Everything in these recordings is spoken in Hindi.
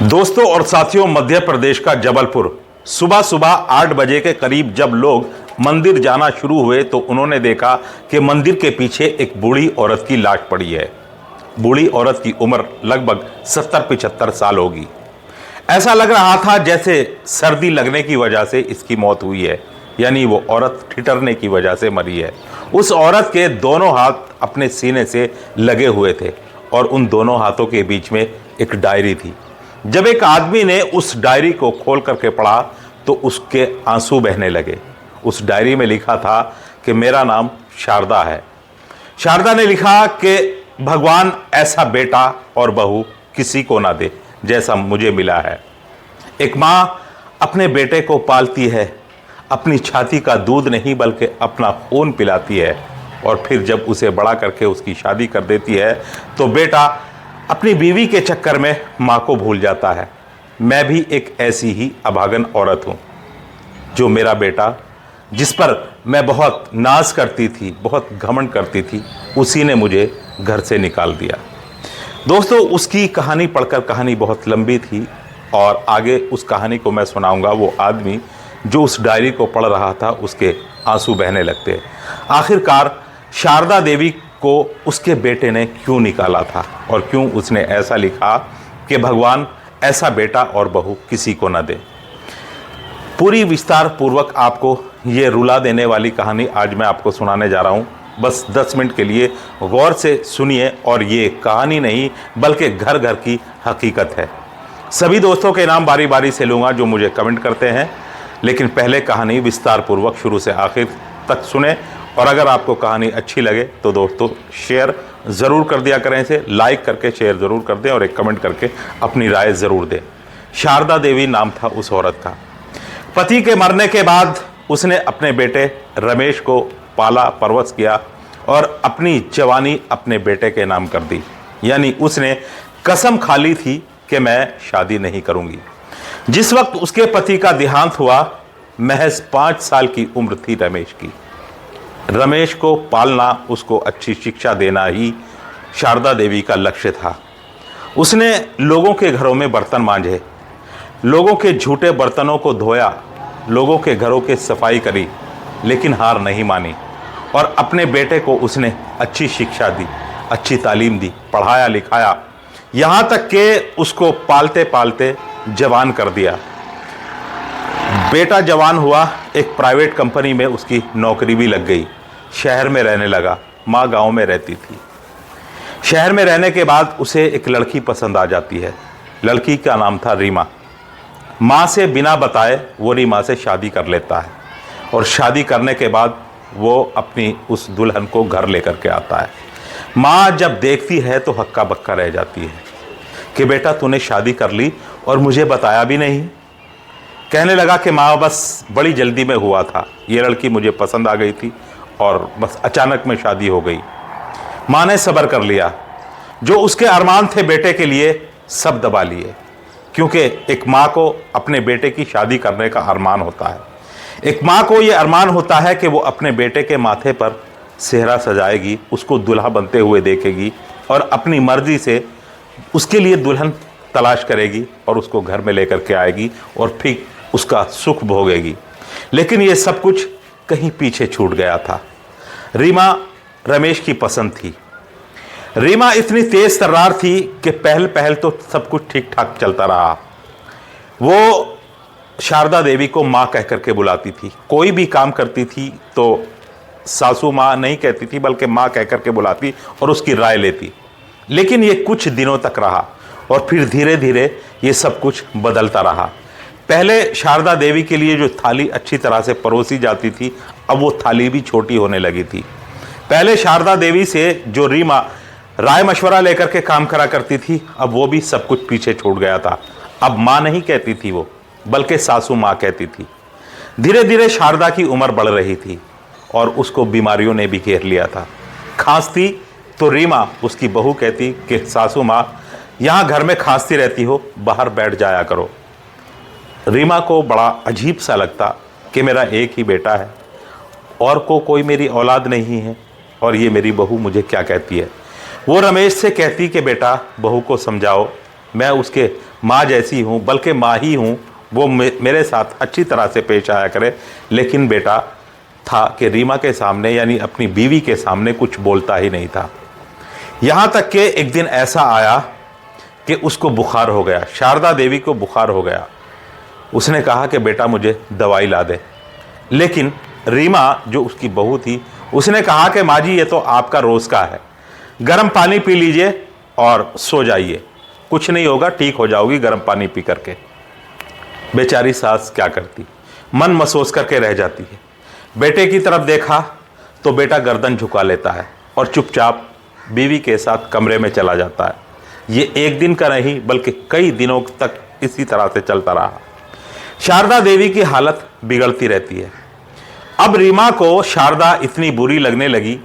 दोस्तों और साथियों, मध्य प्रदेश का जबलपुर। सुबह सुबह 8 बजे के करीब जब लोग मंदिर जाना शुरू हुए तो उन्होंने देखा कि मंदिर के पीछे एक बूढ़ी औरत की लाश पड़ी है। बूढ़ी औरत की उम्र लगभग 70-75 साल होगी। ऐसा लग रहा था जैसे सर्दी लगने की वजह से इसकी मौत हुई है, यानी वो औरत ठिठुरने की वजह से मरी है। उस औरत के दोनों हाथ अपने सीने से लगे हुए थे और उन दोनों हाथों के बीच में एक डायरी थी। जब एक आदमी ने उस डायरी को खोल करके पढ़ा तो उसके आंसू बहने लगे। उस डायरी में लिखा था कि मेरा नाम शारदा है। शारदा ने लिखा कि भगवान ऐसा बेटा और बहू किसी को ना दे जैसा मुझे मिला है। एक माँ अपने बेटे को पालती है, अपनी छाती का दूध नहीं बल्कि अपना खून पिलाती है, और फिर जब उसे बड़ा करके उसकी शादी कर देती है तो बेटा अपनी बीवी के चक्कर में माँ को भूल जाता है। मैं भी एक ऐसी ही अभागन औरत हूँ। जो मेरा बेटा, जिस पर मैं बहुत नाज करती थी, बहुत घमंड करती थी, उसी ने मुझे घर से निकाल दिया। दोस्तों, उसकी कहानी पढ़कर कहानी बहुत लंबी थी और आगे उस कहानी को मैं सुनाऊंगा। वो आदमी जो उस डायरी को पढ़ रहा था उसके आंसू बहने लगते। आखिरकार शारदा देवी को उसके बेटे ने क्यों निकाला था और क्यों उसने ऐसा लिखा कि भगवान ऐसा बेटा और बहू किसी को न दे। पूरी विस्तार पूर्वक आपको ये रुला देने वाली कहानी आज मैं आपको सुनाने जा रहा हूँ। बस 10 मिनट के लिए गौर से सुनिए, और ये कहानी नहीं बल्कि घर घर की हकीकत है। सभी दोस्तों के नाम बारी बारी से लूँगा जो मुझे कमेंट करते हैं, लेकिन पहले कहानी विस्तार पूर्वक शुरू से आखिर तक सुने। और अगर आपको कहानी अच्छी लगे तो दोस्तों शेयर ज़रूर कर दिया करें, इसे लाइक करके शेयर ज़रूर कर दें और एक कमेंट करके अपनी राय ज़रूर दें। शारदा देवी नाम था उस औरत का। पति के मरने के बाद उसने अपने बेटे रमेश को पाला परवश किया और अपनी जवानी अपने बेटे के नाम कर दी। यानी उसने कसम खा ली थी कि मैं शादी नहीं करूँगी। जिस वक्त उसके पति का देहांत हुआ, महज 5 साल की उम्र थी रमेश की। रमेश को पालना, उसको अच्छी शिक्षा देना ही शारदा देवी का लक्ष्य था। उसने लोगों के घरों में बर्तन मांजे, लोगों के झूठे बर्तनों को धोया, लोगों के घरों की सफाई करी, लेकिन हार नहीं मानी और अपने बेटे को उसने अच्छी शिक्षा दी, अच्छी तालीम दी, पढ़ाया लिखाया, यहाँ तक कि उसको पालते पालते जवान कर दिया। बेटा जवान हुआ, एक प्राइवेट कंपनी में उसकी नौकरी भी लग गई। शहर में रहने लगा। माँ गांव में रहती थी। शहर में रहने के बाद उसे एक लड़की पसंद आ जाती है। लड़की का नाम था रीमा। माँ से बिना बताए वो रीमा से शादी कर लेता है और शादी करने के बाद वो अपनी उस दुल्हन को घर लेकर के आता है। माँ जब देखती है तो हक्का बक्का रह जाती है कि बेटा तूने शादी कर ली और मुझे बताया भी नहीं। कहने लगा कि माँ बस बड़ी जल्दी में हुआ था, ये लड़की मुझे पसंद आ गई थी और बस अचानक में शादी हो गई। माँ ने सब्र कर लिया। जो उसके अरमान थे बेटे के लिए सब दबा लिए, क्योंकि एक माँ को अपने बेटे की शादी करने का अरमान होता है। एक माँ को ये अरमान होता है कि वो अपने बेटे के माथे पर सेहरा सजाएगी, उसको दूल्हा बनते हुए देखेगी और अपनी मर्जी से उसके लिए दुल्हन तलाश करेगी और उसको घर में लेकर के आएगी और फिर उसका सुख भोगेगी। लेकिन ये सब कुछ कहीं पीछे छूट गया था। रीमा रमेश की पसंद थी। रीमा इतनी तेज तर्रार थी कि पहल तो सब कुछ ठीक ठाक चलता रहा। वो शारदा देवी को माँ कह करके बुलाती थी। कोई भी काम करती थी तो सासू माँ नहीं कहती थी बल्कि माँ कह करके बुलाती और उसकी राय लेती। लेकिन ये कुछ दिनों तक रहा और फिर धीरे धीरे ये सब कुछ बदलता रहा। पहले शारदा देवी के लिए जो थाली अच्छी तरह से परोसी जाती थी, अब वो थाली भी छोटी होने लगी थी। पहले शारदा देवी से जो रीमा राय मशवरा लेकर के काम करा करती थी, अब वो भी सब कुछ पीछे छूट गया था। अब माँ नहीं कहती थी वो, बल्कि सासू माँ कहती थी। धीरे धीरे शारदा की उम्र बढ़ रही थी और उसको बीमारियों ने भी घेर लिया था। खांसती तो रीमा उसकी बहू कहती कि सासू माँ यहाँ घर में खांसती रहती हो, बाहर बैठ जाया करो। रीमा को बड़ा अजीब सा लगता कि मेरा एक ही बेटा है और कोई मेरी औलाद नहीं है और ये मेरी बहू मुझे क्या कहती है। वो रमेश से कहती कि बेटा बहू को समझाओ, मैं उसके माँ जैसी हूँ, बल्कि माँ ही हूँ, वो मेरे साथ अच्छी तरह से पेश आया करे। लेकिन बेटा था कि रीमा के सामने यानी अपनी बीवी के सामने कुछ बोलता ही नहीं था। यहाँ तक कि एक दिन ऐसा आया कि उसको बुखार हो गया, शारदा देवी को बुखार हो गया। उसने कहा कि बेटा मुझे दवाई ला दे। लेकिन रीमा जो उसकी बहू थी, उसने कहा कि माँ जी ये तो आपका रोज़ का है, गर्म पानी पी लीजिए और सो जाइए, कुछ नहीं होगा, ठीक हो जाओगी गर्म पानी पी करके। बेचारी सास क्या करती, मन महसूस करके रह जाती है। बेटे की तरफ देखा तो बेटा गर्दन झुका लेता है और चुपचाप बीवी के साथ कमरे में चला जाता है। ये एक दिन का नहीं बल्कि कई दिनों तक इसी तरह से चलता रहा। शारदा देवी की हालत बिगड़ती रहती है। अब रीमा को शारदा इतनी बुरी लगने लगी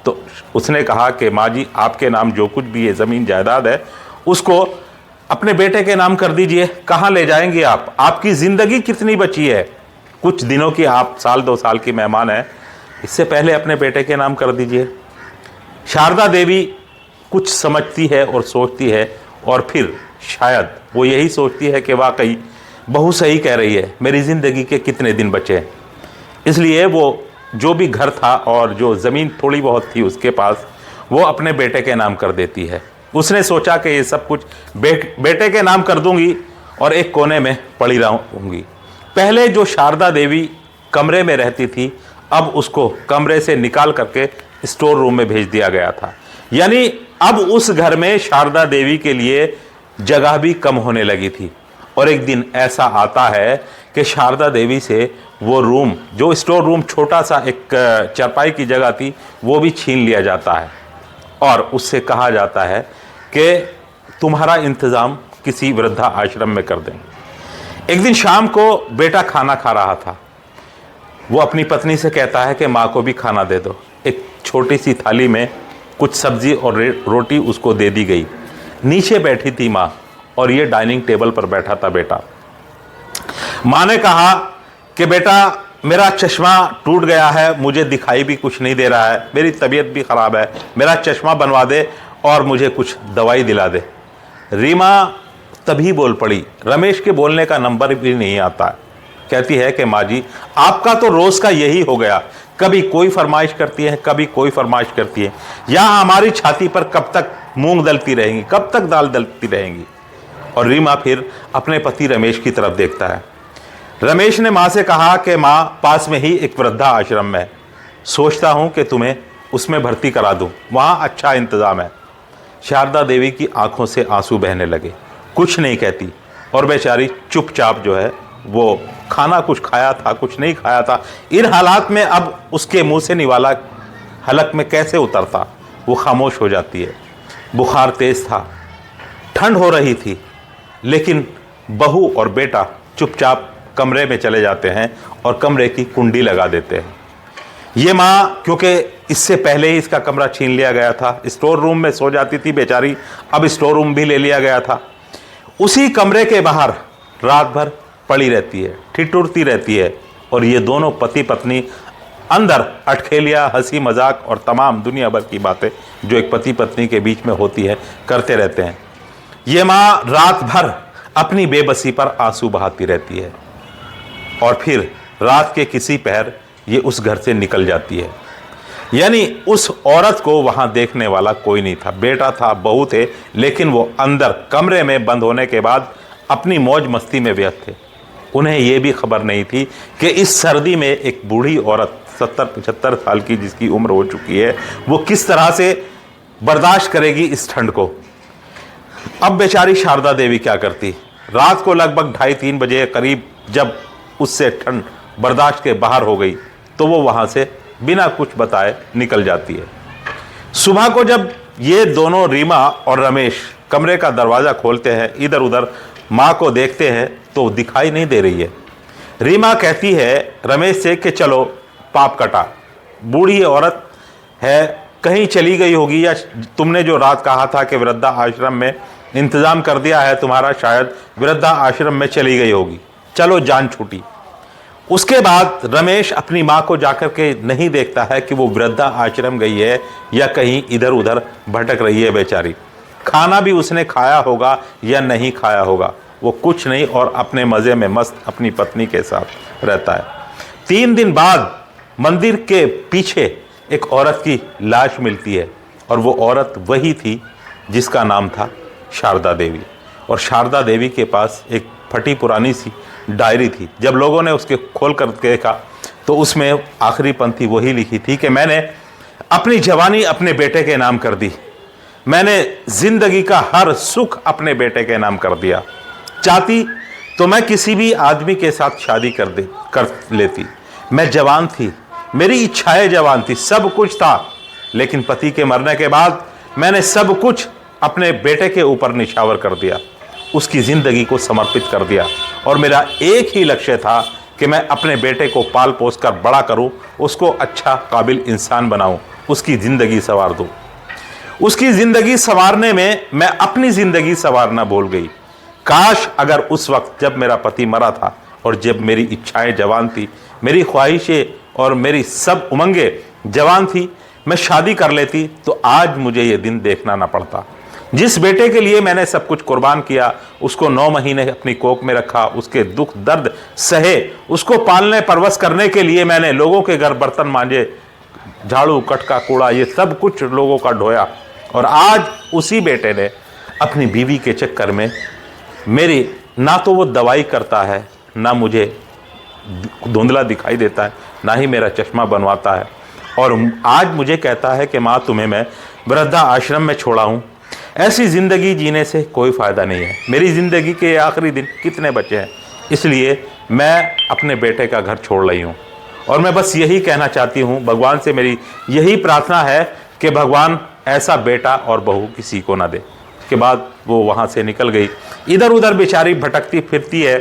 तो उसने कहा कि माँ जी आपके नाम जो कुछ भी है ज़मीन जायदाद है उसको अपने बेटे के नाम कर दीजिए। कहाँ ले जाएंगे आप? आपकी ज़िंदगी कितनी बची है? कुछ दिनों की आप 1-2 साल की मेहमान हैं, इससे पहले अपने बेटे के नाम कर दीजिए। शारदा देवी कुछ समझती है और सोचती है और फिर शायद वो यही सोचती है कि वाकई बहू सही कह रही है, मेरी ज़िंदगी के कितने दिन बचे हैं। इसलिए वो जो भी घर था और जो ज़मीन थोड़ी बहुत थी उसके पास, वो अपने बेटे के नाम कर देती है। उसने सोचा कि ये सब कुछ बेटे के नाम कर दूंगी और एक कोने में पड़ी रहूँगी। पहले जो शारदा देवी कमरे में रहती थी, अब उसको कमरे से निकाल करके स्टोर रूम में भेज दिया गया था। यानी अब उस घर में शारदा देवी के लिए जगह भी कम होने लगी थी। और एक दिन ऐसा आता है कि शारदा देवी से वो रूम, जो स्टोर रूम छोटा सा एक चारपाई की जगह थी, वो भी छीन लिया जाता है और उससे कहा जाता है कि तुम्हारा इंतज़ाम किसी वृद्धा आश्रम में कर देंगे। एक दिन शाम को बेटा खाना खा रहा था। वो अपनी पत्नी से कहता है कि माँ को भी खाना दे दो। एक छोटी सी थाली में कुछ सब्जी और रोटी उसको दे दी गई। नीचे बैठी थी माँ और ये डाइनिंग टेबल पर बैठा था बेटा। माँ ने कहा कि बेटा मेरा चश्मा टूट गया है, मुझे दिखाई भी कुछ नहीं दे रहा है, मेरी तबीयत भी ख़राब है, मेरा चश्मा बनवा दे और मुझे कुछ दवाई दिला दे। रीमा तभी बोल पड़ी, रमेश के बोलने का नंबर भी नहीं आता। कहती है कि माँ जी आपका तो रोज़ का यही हो गया, कभी कोई फरमाइश करती है, कभी कोई फरमाइश करती है। यहाँ हमारी छाती पर कब तक मूंग दलती रहेंगी, कब तक दाल दलती रहेंगी। और रीमा फिर अपने पति रमेश की तरफ देखता है। रमेश ने माँ से कहा कि माँ पास में ही एक वृद्धा आश्रम है, सोचता हूँ कि तुम्हें उसमें भर्ती करा दूँ, वहाँ अच्छा इंतज़ाम है। शारदा देवी की आंखों से आंसू बहने लगे, कुछ नहीं कहती और बेचारी चुपचाप जो है वो खाना कुछ खाया था कुछ नहीं खाया था। इन हालात में अब उसके मुंह से निवाला हलक में कैसे उतरता, वो खामोश हो जाती है। बुखार तेज था, ठंड हो रही थी, लेकिन बहू और बेटा चुपचाप कमरे में चले जाते हैं और कमरे की कुंडी लगा देते हैं। ये माँ, क्योंकि इससे पहले ही इसका कमरा छीन लिया गया था, स्टोर रूम में सो जाती थी बेचारी, अब स्टोर रूम भी ले लिया गया था। उसी कमरे के बाहर रात भर पड़ी रहती है, ठिठुरती रहती है और ये दोनों पति पत्नी अंदर अटखेलियाँ, हंसी मजाक और तमाम दुनिया भर की बातें जो एक पति पत्नी के बीच में होती है करते रहते हैं। ये माँ रात भर अपनी बेबसी पर आंसू बहाती रहती है और फिर रात के किसी पहर ये उस घर से निकल जाती है। यानी उस औरत को वहाँ देखने वाला कोई नहीं था। बेटा था, बहू थे, लेकिन वो अंदर कमरे में बंद होने के बाद अपनी मौज मस्ती में व्यस्त थे। उन्हें ये भी खबर नहीं थी कि इस सर्दी में एक बूढ़ी औरत 70-75 साल की जिसकी उम्र हो चुकी है, वो किस तरह से बर्दाश्त करेगी इस ठंड को। अब बेचारी शारदा देवी क्या करती, रात को लगभग 2:30-3 बजे करीब जब उससे ठंड बर्दाश्त के बाहर हो गई तो वो वहाँ से बिना कुछ बताए निकल जाती है। सुबह को जब ये दोनों रीमा और रमेश कमरे का दरवाज़ा खोलते हैं, इधर उधर माँ को देखते हैं तो दिखाई नहीं दे रही है। रीमा कहती है रमेश से कि चलो पाप कटा, बूढ़ी औरत है, कहीं चली गई होगी या तुमने जो रात कहा था कि वृद्धा आश्रम में इंतज़ाम कर दिया है तुम्हारा, शायद वृद्धा आश्रम में चली गई होगी, चलो जान छूटी। उसके बाद रमेश अपनी माँ को जाकर के नहीं देखता है कि वो वृद्धा आश्रम गई है या कहीं इधर उधर भटक रही है बेचारी। खाना भी उसने खाया होगा या नहीं खाया होगा, वो कुछ नहीं और अपने मज़े में मस्त अपनी पत्नी के साथ रहता है। 3 दिन बाद मंदिर के पीछे एक औरत की लाश मिलती है और वो औरत वही थी जिसका नाम था शारदा देवी। और शारदा देवी के पास एक फटी पुरानी सी डायरी थी। जब लोगों ने उसके खोल कर देखा तो उसमें आखिरी पंक्ति वही लिखी थी कि मैंने अपनी जवानी अपने बेटे के नाम कर दी, मैंने जिंदगी का हर सुख अपने बेटे के नाम कर दिया। चाहती तो मैं किसी भी आदमी के साथ शादी कर लेती। मैं जवान थी, मेरी इच्छाएं जवान थी, सब कुछ था, लेकिन पति के मरने के बाद मैंने सब कुछ अपने बेटे के ऊपर निछावर कर दिया, उसकी ज़िंदगी को समर्पित कर दिया। और मेरा एक ही लक्ष्य था कि मैं अपने बेटे को पाल पोस कर बड़ा करूं, उसको अच्छा काबिल इंसान बनाऊं, उसकी ज़िंदगी संवार दूं। उसकी ज़िंदगी संवारने में मैं अपनी ज़िंदगी संवारना भूल गई। काश अगर उस वक्त जब मेरा पति मरा था और जब मेरी इच्छाएं जवान थी, मेरी ख्वाहिशें और मेरी सब उमंगें जवान थी, मैं शादी कर लेती तो आज मुझे ये दिन देखना ना पड़ता। जिस बेटे के लिए मैंने सब कुछ कुर्बान किया, उसको 9 महीने अपनी कोख में रखा, उसके दुख दर्द सहे, उसको पालने परवश करने के लिए मैंने लोगों के घर बर्तन मांजे, झाड़ू कटका कूड़ा ये सब कुछ लोगों का ढोया, और आज उसी बेटे ने अपनी बीवी के चक्कर में मेरी ना तो वो दवाई करता है, ना मुझे धुंधला दिखाई देता है, ना ही मेरा चश्मा बनवाता है, और आज मुझे कहता है कि माँ तुम्हें मैं वृद्धा आश्रम में छोड़ा हूँ। ऐसी ज़िंदगी जीने से कोई फ़ायदा नहीं है। मेरी ज़िंदगी के आखिरी दिन कितने बचे हैं, इसलिए मैं अपने बेटे का घर छोड़ रही हूँ। और मैं बस यही कहना चाहती हूँ, भगवान से मेरी यही प्रार्थना है कि भगवान ऐसा बेटा और बहू किसी को ना दे। उसके बाद वो वहाँ से निकल गई। इधर उधर बेचारी भटकती फिरती है,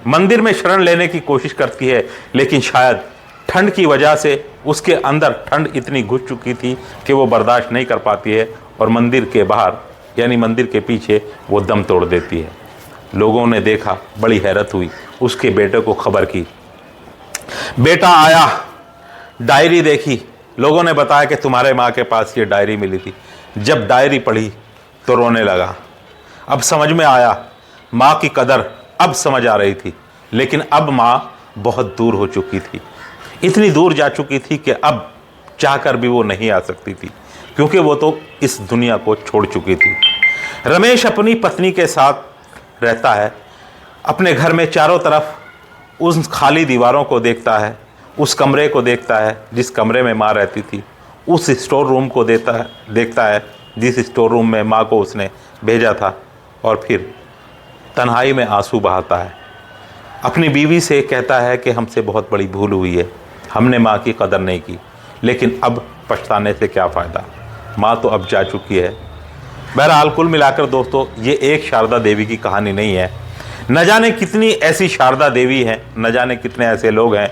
मंदिर में शरण लेने की कोशिश करती है, लेकिन शायद ठंड की वजह से उसके अंदर ठंड इतनी घुस चुकी थी कि वो बर्दाश्त नहीं कर पाती है और मंदिर के बाहर यानी मंदिर के पीछे वो दम तोड़ देती है। लोगों ने देखा, बड़ी हैरत हुई, उसके बेटे को खबर की। बेटा आया, डायरी देखी, लोगों ने बताया कि तुम्हारे माँ के पास ये डायरी मिली थी। जब डायरी पढ़ी तो रोने लगा। अब समझ में आया, माँ की कदर अब समझ आ रही थी, लेकिन अब माँ बहुत दूर हो चुकी थी, इतनी दूर जा चुकी थी कि अब चाहकर भी वो नहीं आ सकती थी, क्योंकि वो तो इस दुनिया को छोड़ चुकी थी। रमेश अपनी पत्नी के साथ रहता है, अपने घर में चारों तरफ उस खाली दीवारों को देखता है, उस कमरे को देखता है जिस कमरे में माँ रहती थी, उस स्टोर रूम को देखता है जिस स्टोर रूम में माँ को उसने भेजा था, और फिर तन्हाई में आंसू बहाता है। अपनी बीवी से कहता है कि हमसे बहुत बड़ी भूल हुई है, हमने माँ की कदर नहीं की, लेकिन अब पछताने से क्या फ़ायदा, माँ तो अब जा चुकी है। बहरहाल कुल मिलाकर दोस्तों, ये एक शारदा देवी की कहानी नहीं है। न जाने कितनी ऐसी शारदा देवी हैं, न जाने कितने ऐसे लोग हैं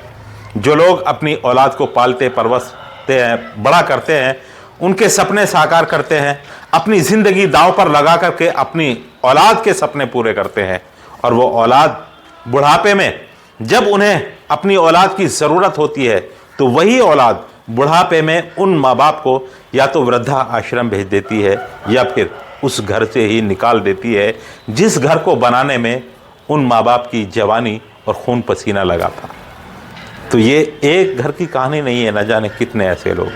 जो लोग अपनी औलाद को पालते परवसते हैं, बड़ा करते हैं, उनके सपने साकार करते हैं, अपनी ज़िंदगी दांव पर लगा करके अपनी औलाद के सपने पूरे करते हैं। और वो औलाद बुढ़ापे में जब उन्हें अपनी औलाद की ज़रूरत होती है तो वही औलाद बुढ़ापे में उन माँ बाप को या तो वृद्धा आश्रम भेज देती है या फिर उस घर से ही निकाल देती है जिस घर को बनाने में उन माँ बाप की जवानी और खून पसीना लगा था। तो ये एक घर की कहानी नहीं है, न जाने कितने ऐसे लोग।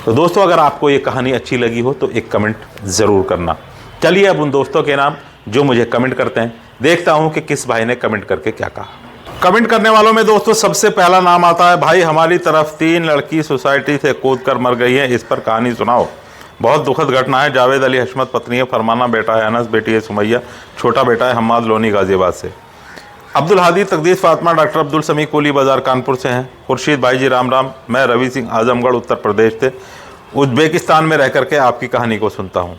तो दोस्तों, अगर आपको ये कहानी अच्छी लगी हो तो एक कमेंट ज़रूर करना। चलिए अब उन दोस्तों के नाम जो मुझे कमेंट करते हैं, देखता हूँ कि किस भाई ने कमेंट करके क्या कहा। कमेंट करने वालों में दोस्तों सबसे पहला नाम आता है, भाई हमारी तरफ 3 लड़की सोसाइटी से कूद कर मर गई है, इस पर कहानी सुनाओ। बहुत दुखद घटना है। जावेद अली हशमत पत्नी है, फरमाना बेटा है, अनस बेटी है सुमैया, छोटा बेटा है हम्माद लोनी गाजियाबाद से। अब्दुल हादी तकदीस फातिमा डॉक्टर अब्दुल समी कोली बाज़ार कानपुर से हैं। खुर्शीद भाई जी राम राम, मैं रवि सिंह आजमगढ़ उत्तर प्रदेश से उज्बेकिस्तान में रह करके आपकी कहानी को सुनता हूँ।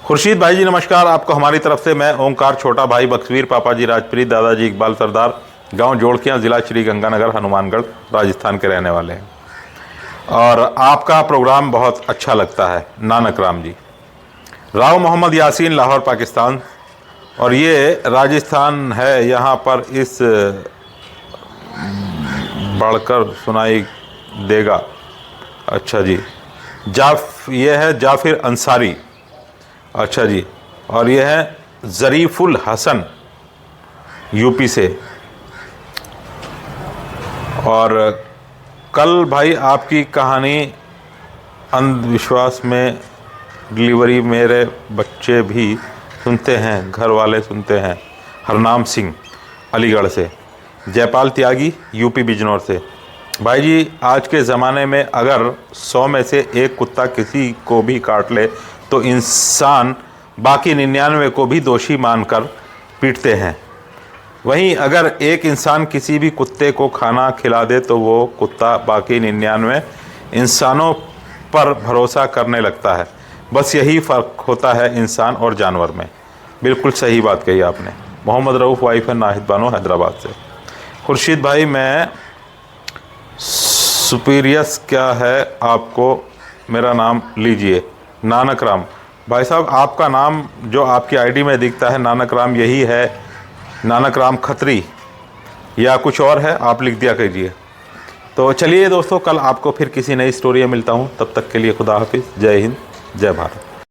खुर्शीद भाई जी नमस्कार, आपको हमारी तरफ से मैं ओंकार, छोटा भाई बक्सवीर, पापा जी राजप्रीत, दादाजी इकबाल सरदार, गांव जोड़कियाँ, ज़िला श्री गंगानगर, हनुमानगढ़, राजस्थान के रहने वाले हैं। और आपका प्रोग्राम बहुत अच्छा लगता है। नानक राम जी, राव मोहम्मद यासीन, लाहौर पाकिस्तान, और ये राजस्थान है, यहाँ पर इस बढ़कर सुनाई देगा। अच्छा जी, ये है जाफिर अंसारी, अच्छा जी, और ये है ज़रीफुल हसन यूपी से। और कल भाई आपकी कहानी अंधविश्वास में डिलीवरी मेरे बच्चे भी सुनते हैं, घर वाले सुनते हैं। हरनाम सिंह अलीगढ़ से। जयपाल त्यागी यूपी बिजनौर से। भाई जी, आज के ज़माने में अगर 100 में से एक कुत्ता किसी को भी काट ले तो इंसान बाकी 99 को भी दोषी मानकर पीटते हैं। वहीं अगर एक इंसान किसी भी कुत्ते को खाना खिला दे तो वो कुत्ता बाकी 99 इंसानों पर भरोसा करने लगता है। बस यही फ़र्क होता है इंसान और जानवर में। बिल्कुल सही बात कही आपने। मोहम्मद रऊफ़ वाइफ है नाहिद बानो हैदराबाद से। खुर्शीद भाई, मैं सुपीरियस क्या है आपको, मेरा नाम लीजिए। नानक राम। भाई साहब, आपका नाम जो आपकी आईडी में दिखता है नानक राम, यही है नानक राम खत्री या कुछ और है? आप लिख दिया कीजिए। तो चलिए दोस्तों, कल आपको फिर किसी नई स्टोरी में मिलता हूँ। तब तक के लिए खुदा हाफिज़। जय हिंद, जय भारत।